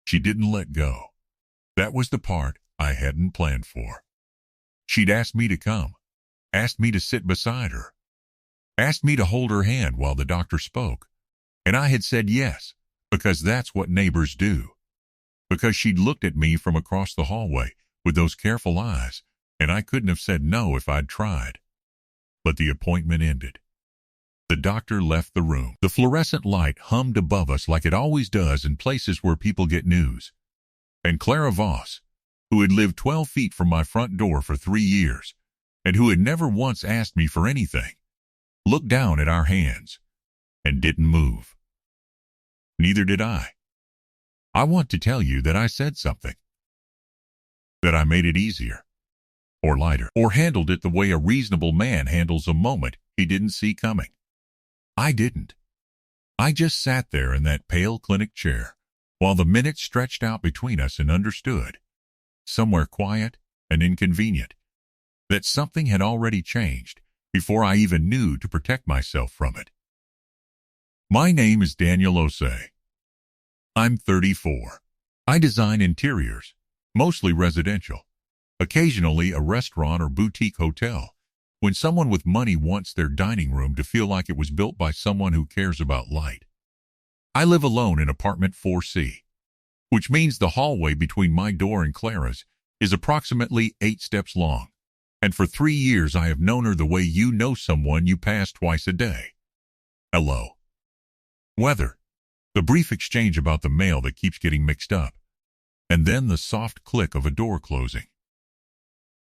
She didn't let go. That was the part I hadn't planned for. She'd asked me to come, asked me to sit beside her, asked me to hold her hand while the doctor spoke, and I had said yes, because that's what neighbors do. Because she'd looked at me from across the hallway with those careful eyes, and I couldn't have said no if I'd tried. But the appointment ended. The doctor left the room. The fluorescent light hummed above us like it always does in places where people get news. And Clara Voss, who had lived 12 feet from my front door for 3 years, and who had never once asked me for anything, looked down at our hands and didn't move. Neither did I. I want to tell you that I said something. That I made it easier, or lighter, or handled it the way a reasonable man handles a moment he didn't see coming. I didn't. I just sat there in that pale clinic chair while the minutes stretched out between us and understood, somewhere quiet and inconvenient, that something had already changed before I even knew to protect myself from it. My name is Daniel Osei. I'm 34. I design interiors, mostly residential, occasionally a restaurant or boutique hotel, when someone with money wants their dining room to feel like it was built by someone who cares about light. I live alone in apartment 4C, which means the hallway between my door and Clara's is approximately 8 steps long, and for 3 years I have known her the way you know someone you pass twice a day. Hello. Weather. The brief exchange about the mail that keeps getting mixed up, and then the soft click of a door closing.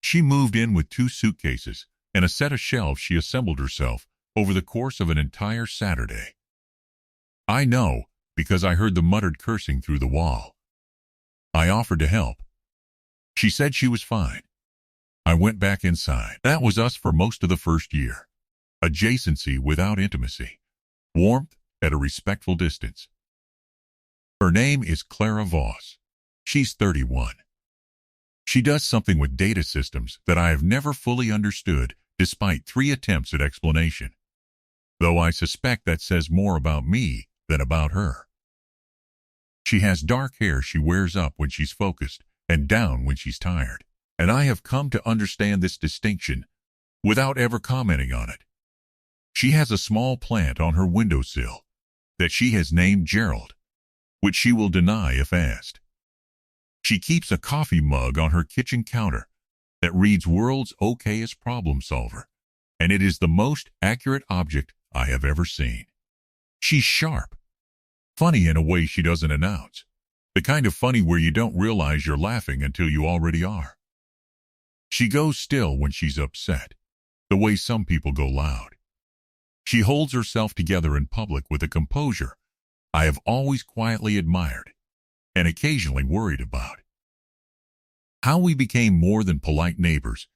She moved in with 2 suitcases and a set of shelves she assembled herself over the course of an entire Saturday. I know because I heard the muttered cursing through the wall. I offered to help. She said she was fine. I went back inside. That was us for most of the first year. Adjacency without intimacy. Warmth at a respectful distance. Her name is Clara Voss. She's 31. She does something with data systems that I have never fully understood despite 3 attempts at explanation, though I suspect that says more about me than about her. She has dark hair she wears up when she's focused and down when she's tired, and I have come to understand this distinction without ever commenting on it. She has a small plant on her windowsill that she has named Gerald, which she will deny if asked. She keeps a coffee mug on her kitchen counter that reads World's Okayest Problem Solver, and it is the most accurate object I have ever seen. She's sharp, funny in a way she doesn't announce, the kind of funny where you don't realize you're laughing until you already are. She goes still when she's upset, the way some people go loud. She holds herself together in public with a composure I have always quietly admired and occasionally worried about. How we became more than polite neighbors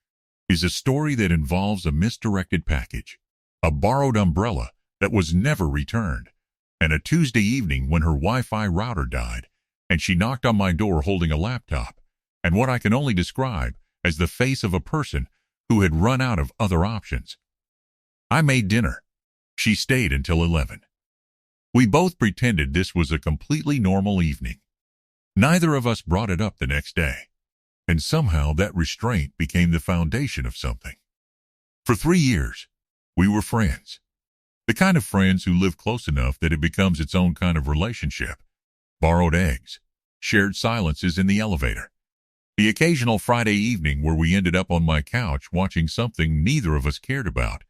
is a story that involves a misdirected package, a borrowed umbrella that was never returned, and a Tuesday evening when her Wi-Fi router died and she knocked on my door holding a laptop and what I can only describe as the face of a person who had run out of other options. I made dinner. She stayed until 11. We both pretended this was a completely normal evening. Neither of us brought it up the next day, and somehow that restraint became the foundation of something. For 3 years, we were friends. The kind of friends who live close enough that it becomes its own kind of relationship. Borrowed eggs, shared silences in the elevator, the occasional Friday evening where we ended up on my couch watching something neither of us cared about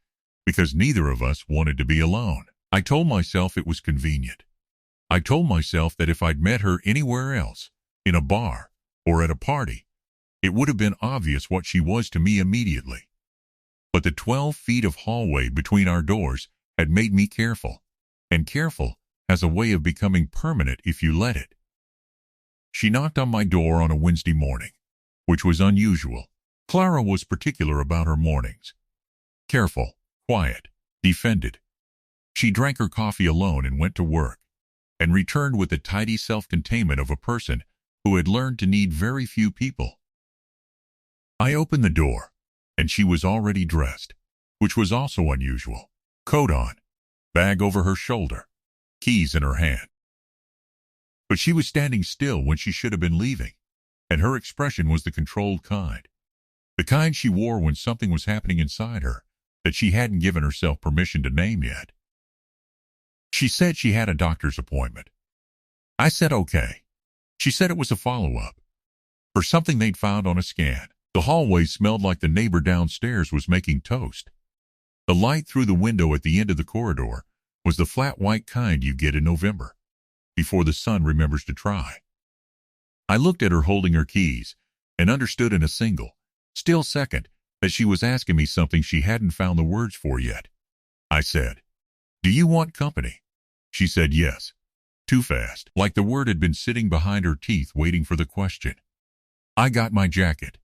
because neither of us wanted to be alone. I told myself it was convenient. I told myself that if I'd met her anywhere else, in a bar or at a party, it would have been obvious what she was to me immediately. But the 12 feet of hallway between our doors had made me careful, and careful has a way of becoming permanent if you let it. She knocked on my door on a Wednesday morning, which was unusual. Clara was particular about her mornings. Careful, quiet, defended. She drank her coffee alone and went to work, and returned with the tidy self-containment of a person who had learned to need very few people. I opened the door, and she was already dressed, which was also unusual. Coat on, bag over her shoulder, keys in her hand. but she was standing still when she should have been leaving, and her expression was the controlled kind. The kind she wore when something was happening inside her that she hadn't given herself permission to name yet. She said she had a doctor's appointment. I said okay. She said it was a follow-up for something they'd found on a scan. The hallway smelled like the neighbor downstairs was making toast. The light through the window at the end of the corridor was the flat white kind you get in November, before the sun remembers to try. I looked at her holding her keys and understood in a single, still second, that she was asking me something she hadn't found the words for yet. I said, "Do you want company?" She said yes, too fast, like the word had been sitting behind her teeth waiting for the question. I got my jacket.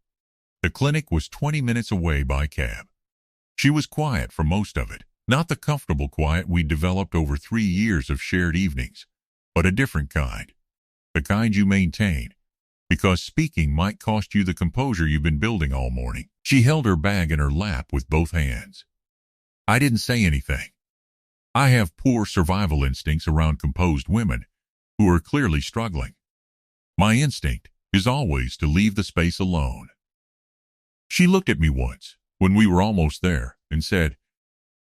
The clinic was 20 minutes away by cab. She was quiet for most of it, not the comfortable quiet we'd developed over 3 years of shared evenings, but a different kind, the kind you maintain, because speaking might cost you the composure you've been building all morning. She held her bag in her lap with both hands. I didn't say anything. I have poor survival instincts around composed women who are clearly struggling. My instinct is always to leave the space alone. She looked at me once, when we were almost there, and said,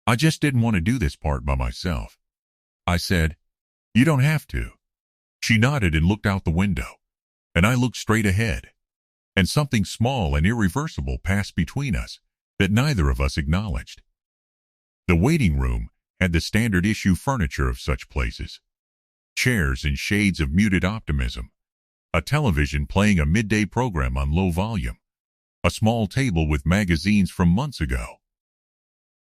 "I just didn't want to do this part by myself." I said, "You don't have to." She nodded and looked out the window, and I looked straight ahead, and something small and irreversible passed between us that neither of us acknowledged. The waiting room had the standard issue furniture of such places. Chairs in shades of muted optimism, a television playing a midday program on low volume, a small table with magazines from months ago.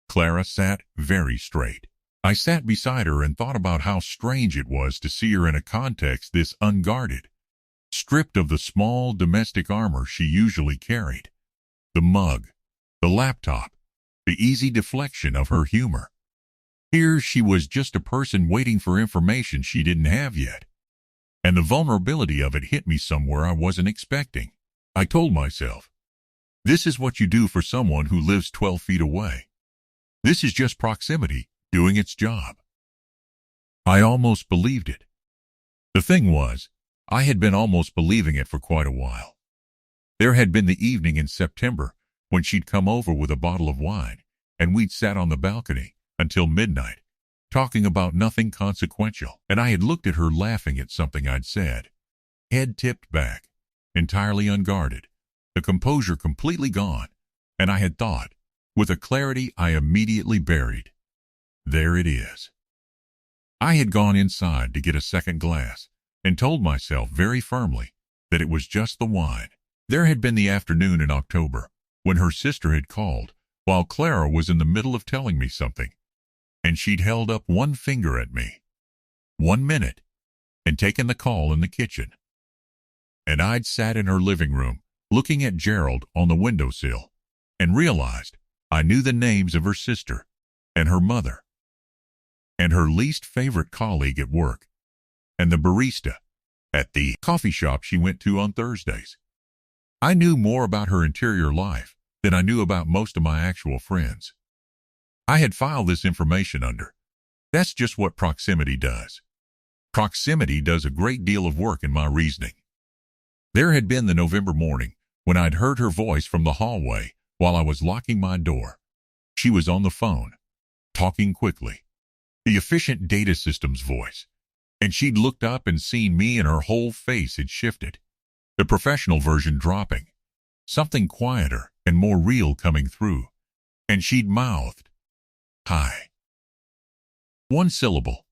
Clara sat very straight. I sat beside her and thought about how strange it was to see her in a context this unguarded, stripped of the small domestic armor she usually carried. The mug, the laptop, the easy deflection of her humor. Here she was just a person waiting for information she didn't have yet, and the vulnerability of it hit me somewhere I wasn't expecting. I told myself, this is what you do for someone who lives 12 feet away. This is just proximity doing its job. I almost believed it. The thing was, I had been almost believing it for quite a while. There had been the evening in September when she'd come over with a bottle of wine, and we'd sat on the balcony until midnight, talking about nothing consequential, and I had looked at her laughing at something I'd said, head tipped back, entirely unguarded, the composure completely gone, and I had thought, with a clarity I immediately buried, there it is. I had gone inside to get a second glass and told myself very firmly that it was just the wine. There had been the afternoon in October when her sister had called while Clara was in the middle of telling me something, and she'd held up one finger at me, 1 minute, and taken the call in the kitchen. And I'd sat in her living room looking at Gerald on the windowsill and realized I knew the names of her sister and her mother and her least favorite colleague at work and the barista at the coffee shop she went to on Thursdays. I knew more about her interior life than I knew about most of my actual friends. I had filed this information under. That's just what proximity does. Proximity does a great deal of work in my reasoning. There had been the November morning when I'd heard her voice from the hallway while I was locking my door. She was on the phone, talking quickly, the efficient data system's voice, and she'd looked up and seen me and her whole face had shifted, the professional version dropping, something quieter and more real coming through, and she'd mouthed, "Hi." 1 syllable.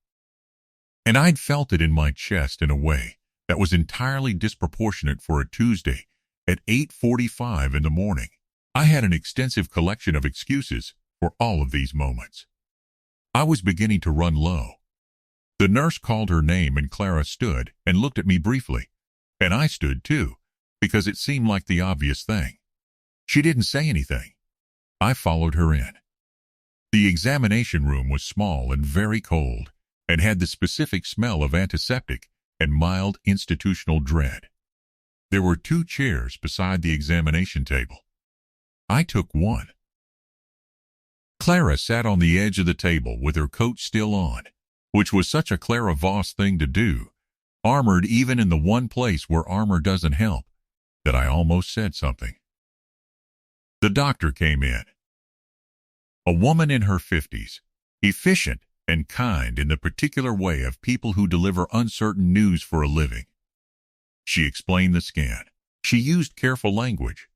And I'd felt it in my chest in a way that was entirely disproportionate for a Tuesday at 8:45 in the morning. I had an extensive collection of excuses for all of these moments. I was beginning to run low. The nurse called her name and Clara stood and looked at me briefly, and I stood too, because it seemed like the obvious thing. She didn't say anything. I followed her in. The examination room was small and very cold, and had the specific smell of antiseptic and mild institutional dread. There were 2 chairs beside the examination table. I took one. Clara sat on the edge of the table with her coat still on, which was such a Clara Voss thing to do, armored even in the one place where armor doesn't help, that I almost said something. The doctor came in. A woman in her 50s, efficient and kind in the particular way of people who deliver uncertain news for a living. She explained the scan. She used careful language,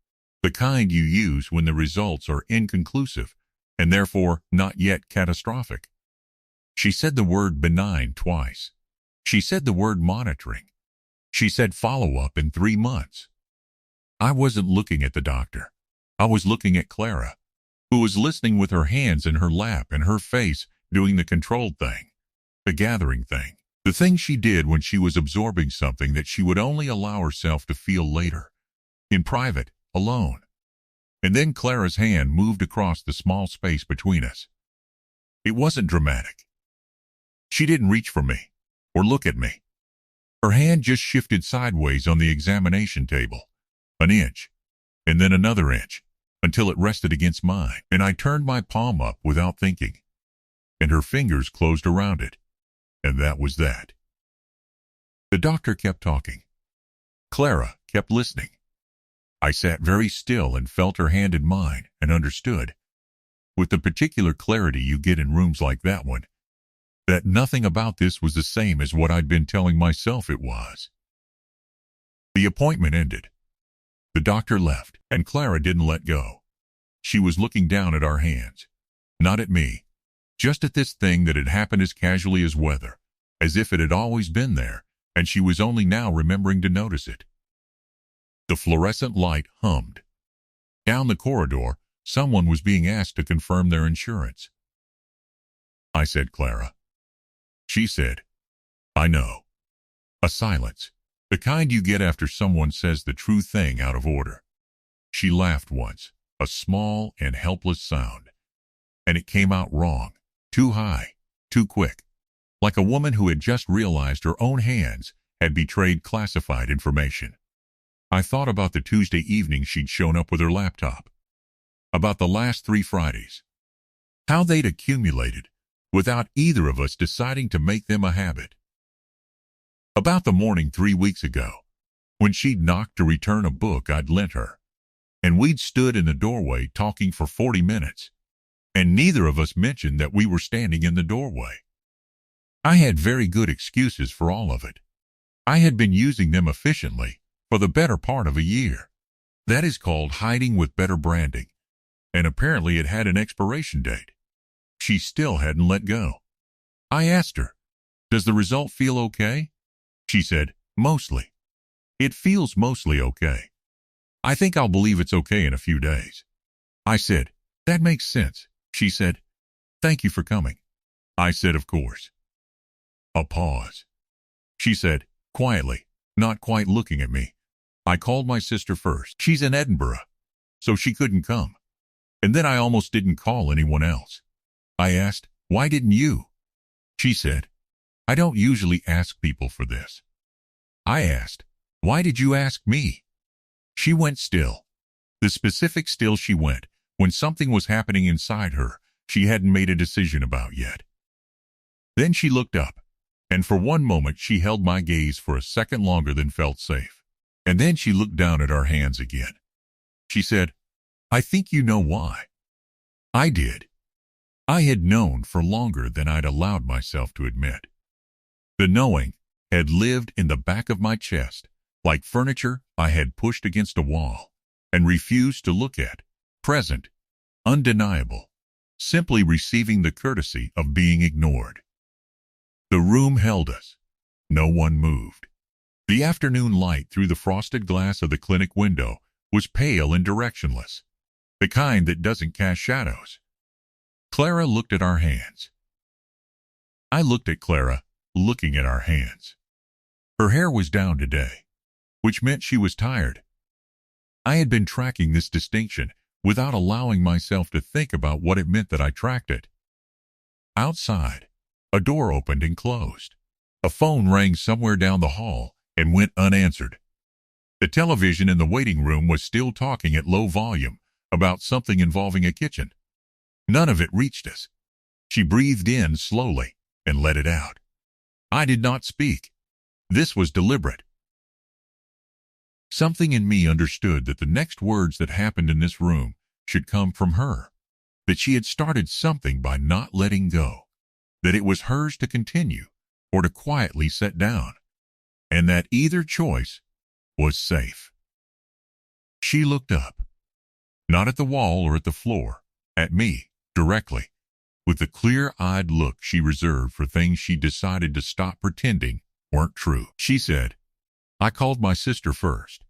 the kind you use when the results are inconclusive and therefore not yet catastrophic. She said the word benign twice. She said the word monitoring. She said follow-up in 3 months. I wasn't looking at the doctor. I was looking at Clara, who was listening with her hands in her lap and her face doing the controlled thing, the gathering thing, the thing she did when she was absorbing something that she would only allow herself to feel later, in private, alone. And then Clara's hand moved across the small space between us. It wasn't dramatic. She didn't reach for me or look at me. Her hand just shifted sideways on the examination table, an inch, and then another inch, until it rested against mine, and I turned my palm up without thinking, and her fingers closed around it, and that was that. The doctor kept talking. Clara kept listening. I sat very still and felt her hand in mine and understood, with the particular clarity you get in rooms like that one, that nothing about this was the same as what I'd been telling myself it was. The appointment ended. The doctor left, and Clara didn't let go. She was looking down at our hands, not at me, just at this thing that had happened as casually as weather, as if it had always been there, and she was only now remembering to notice it. The fluorescent light hummed. Down the corridor, someone was being asked to confirm their insurance. I said, Clara. She said, I know. A silence, the kind you get after someone says the true thing out of order. She laughed once, a small and helpless sound, and it came out wrong, too high, too quick, like a woman who had just realized her own hands had betrayed classified information. I thought about the Tuesday evening she'd shown up with her laptop, about the last 3 Fridays, how they'd accumulated without either of us deciding to make them a habit. About the morning 3 weeks ago, when she'd knocked to return a book I'd lent her, and we'd stood in the doorway talking for 40 minutes, and neither of us mentioned that we were standing in the doorway. I had very good excuses for all of it. I had been using them efficiently for the better part of a year. That is called hiding with better branding, and apparently it had an expiration date. She still hadn't let go. I asked her, does the result feel okay? She said, mostly. It feels mostly okay. I think I'll believe it's okay in a few days. I said, that makes sense. She said, thank you for coming. I said, of course. A pause. She said, quietly, not quite looking at me, I called my sister first. She's in Edinburgh, so she couldn't come. And then I almost didn't call anyone else. I asked, why didn't you? She said, I don't usually ask people for this. I asked, why did you ask me? She went still. The specific still she went when something was happening inside her she hadn't made a decision about yet. Then she looked up, and for one moment she held my gaze for a second longer than felt safe. And then she looked down at our hands again. She said, I think you know why. I did. I had known for longer than I'd allowed myself to admit. The knowing had lived in the back of my chest, like furniture I had pushed against a wall and refused to look at, present, undeniable, simply receiving the courtesy of being ignored. The room held us. No one moved. The afternoon light through the frosted glass of the clinic window was pale and directionless, the kind that doesn't cast shadows. Clara looked at our hands. I looked at Clara, looking at our hands. Her hair was down today, which meant she was tired. I had been tracking this distinction without allowing myself to think about what it meant that I tracked it. Outside, a door opened and closed. A phone rang somewhere down the hall and went unanswered. The television in the waiting room was still talking at low volume about something involving a kitchen. None of it reached us. She breathed in slowly and let it out. I did not speak. This was deliberate. Something in me understood that the next words that happened in this room should come from her, that she had started something by not letting go, that it was hers to continue or to quietly set down, and that either choice was safe. She looked up, not at the wall or at the floor, at me, directly, with the clear-eyed look she reserved for things she decided to stop pretending weren't true. She said, "I called my sister first.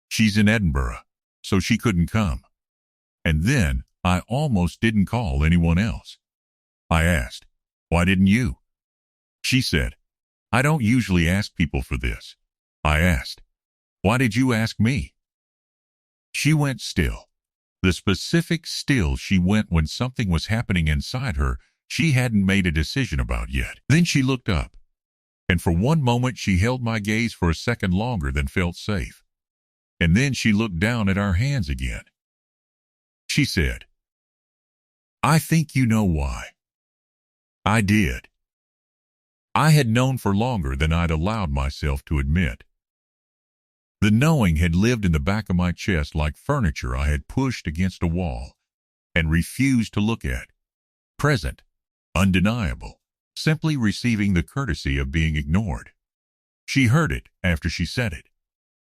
She's in Edinburgh, so she couldn't come. And then I almost didn't call anyone else." I asked, "Why didn't you?" She said, "I don't usually ask people for this." I asked, "Why did you ask me?" She went still. The specific still she went when something was happening inside her she hadn't made a decision about yet. Then she looked up, and for one moment she held my gaze for a second longer than felt safe. And then she looked down at our hands again. She said, "I think you know why." I did. I had known for longer than I'd allowed myself to admit. The knowing had lived in the back of my chest like furniture I had pushed against a wall and refused to look at. Present, undeniable, simply receiving the courtesy of being ignored. She heard it after she said it.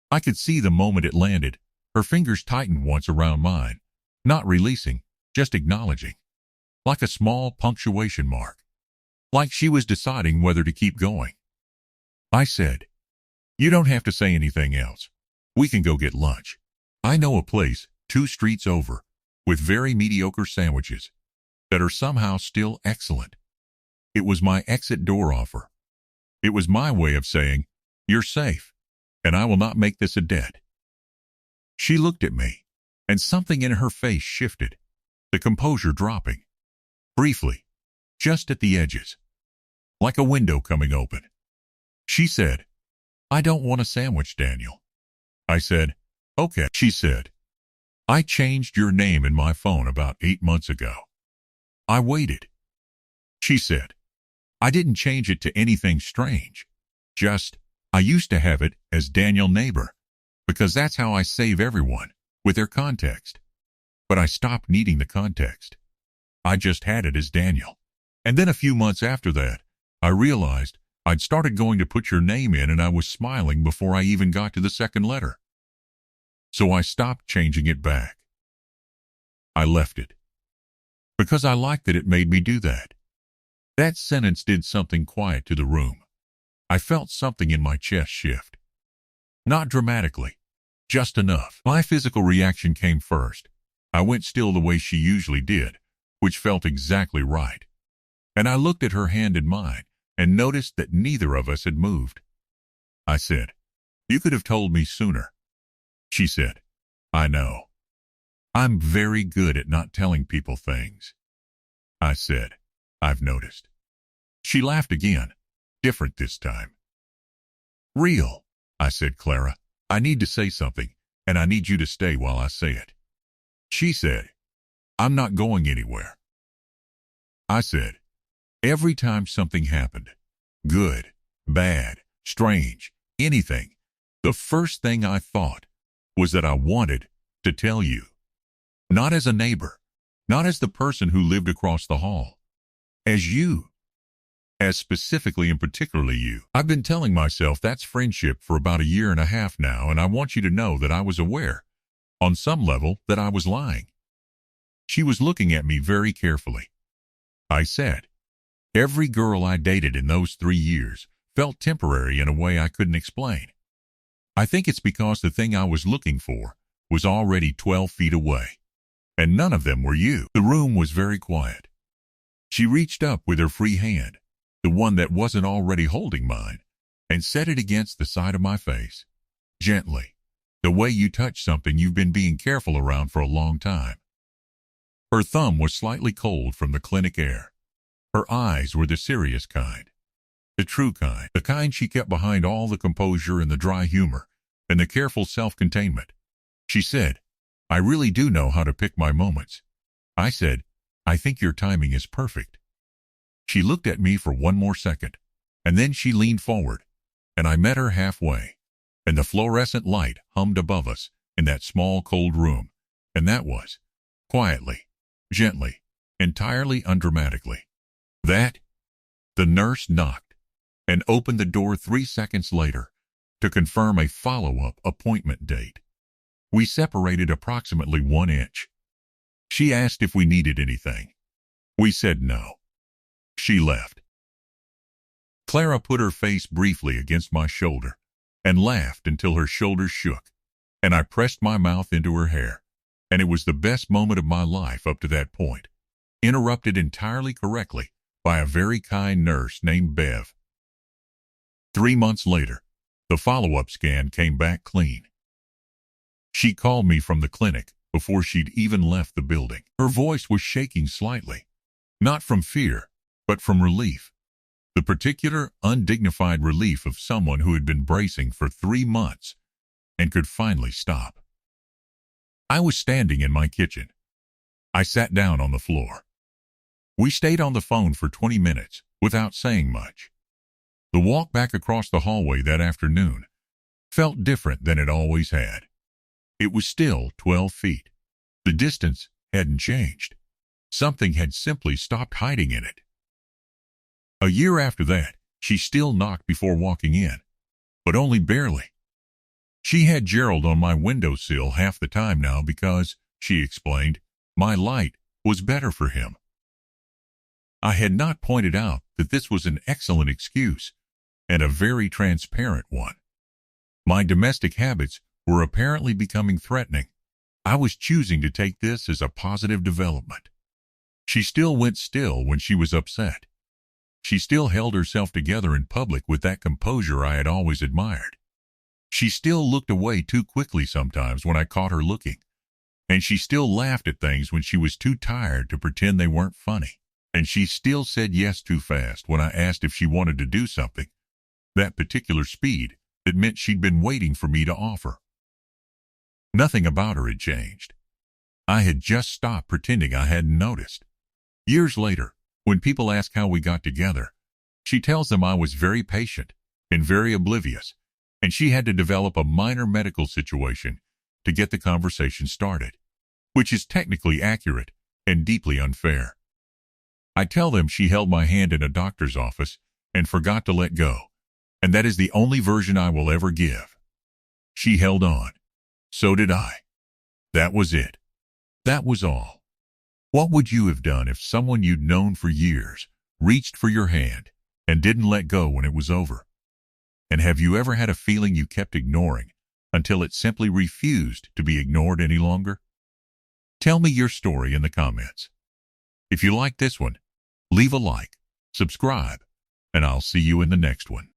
I could see the moment it landed. Her fingers tightened once around mine, not releasing, just acknowledging, like a small punctuation mark, like she was deciding whether to keep going. I said, "You don't have to say anything else. We can go get lunch. I know a place 2 streets over with very mediocre sandwiches that are somehow still excellent." It was my exit door offer. It was my way of saying, "You're safe, and I will not make this a debt." She looked at me, and something in her face shifted, the composure dropping. Briefly, just at the edges, like a window coming open. She said, "I don't want a sandwich, Daniel." I said, "Okay." She said, "I changed your name in my phone about 8 months ago." I waited. She said, "I didn't change it to anything strange. Just, I used to have it as Daniel Neighbor, because that's how I save everyone, with their context. But I stopped needing the context. I just had it as Daniel. And then a few months after that, I realized I'd started going to put your name in and I was smiling before I even got to the second letter. So I stopped changing it back. I left it. Because I liked that it made me do that. That sentence did something quiet to the room. I felt something in my chest shift. Not dramatically, just enough. My physical reaction came first. I went still the way she usually did, which felt exactly right. And I looked at her hand in mine and noticed that neither of us had moved. I said, "You could have told me sooner." She said, "I know. I'm very good at not telling people things." I said, "I've noticed." She laughed again, different this time. "Real," I said, "Clara. I need to say something, and I need you to stay while I say it." She said, "I'm not going anywhere." I said, "Every time something happened, good, bad, strange, anything, the first thing I thought was that I wanted to tell you. Not as a neighbor, not as the person who lived across the hall, as you. As specifically and particularly you. I've been telling myself that's friendship for about 1.5 years now, and I want you to know that I was aware, on some level, that I was lying." She was looking at me very carefully. I said, "Every girl I dated in those 3 years felt temporary in a way I couldn't explain. I think it's because the thing I was looking for was already 12 feet away, and none of them were you." The room was very quiet. She reached up with her free hand, the one that wasn't already holding mine, and set it against the side of my face, gently, the way you touch something you've been being careful around for a long time. Her thumb was slightly cold from the clinic air. Her eyes were the serious kind, the true kind, the kind she kept behind all the composure and the dry humor and the careful self-containment. She said, "I really do know how to pick my moments." I said, "I think your timing is perfect." She looked at me for one more second, and then she leaned forward, and I met her halfway, and the fluorescent light hummed above us in that small, cold room, and that was, quietly, gently, entirely undramatically. That, the nurse knocked and opened the door 3 seconds later to confirm a follow-up appointment date. We separated approximately 1 inch. She asked if we needed anything. We said no. She left. Clara put her face briefly against my shoulder and laughed until her shoulders shook, and I pressed my mouth into her hair, and it was the best moment of my life up to that point, interrupted entirely correctly by a very kind nurse named Bev. 3 months later, the follow-up scan came back clean. She called me from the clinic before she'd even left the building. Her voice was shaking slightly, not from fear, but from relief. The particular undignified relief of someone who had been bracing for 3 months and could finally stop. I was standing in my kitchen. I sat down on the floor. We stayed on the phone for 20 minutes without saying much. The walk back across the hallway that afternoon felt different than it always had. It was still 12 feet. The distance hadn't changed. Something had simply stopped hiding in it. A year after that, she still knocked before walking in, but only barely. She had Gerald on my windowsill half the time now because, she explained, my light was better for him. I had not pointed out that this was an excellent excuse, and a very transparent one. My domestic habits were apparently becoming threatening. I was choosing to take this as a positive development. She still went still when she was upset. She still held herself together in public with that composure I had always admired. She still looked away too quickly sometimes when I caught her looking, and she still laughed at things when she was too tired to pretend they weren't funny, and she still said yes too fast when I asked if she wanted to do something, that particular speed that meant she'd been waiting for me to offer. Nothing about her had changed. I had just stopped pretending I hadn't noticed. Years later, when people ask how we got together, she tells them I was very patient and very oblivious, and she had to develop a minor medical situation to get the conversation started, which is technically accurate and deeply unfair. I tell them she held my hand in a doctor's office and forgot to let go, and that is the only version I will ever give. She held on. So did I. That was it. That was all. What would you have done if someone you'd known for years reached for your hand and didn't let go when it was over? And have you ever had a feeling you kept ignoring until it simply refused to be ignored any longer? Tell me your story in the comments. If you like this one, leave a like, subscribe, and I'll see you in the next one.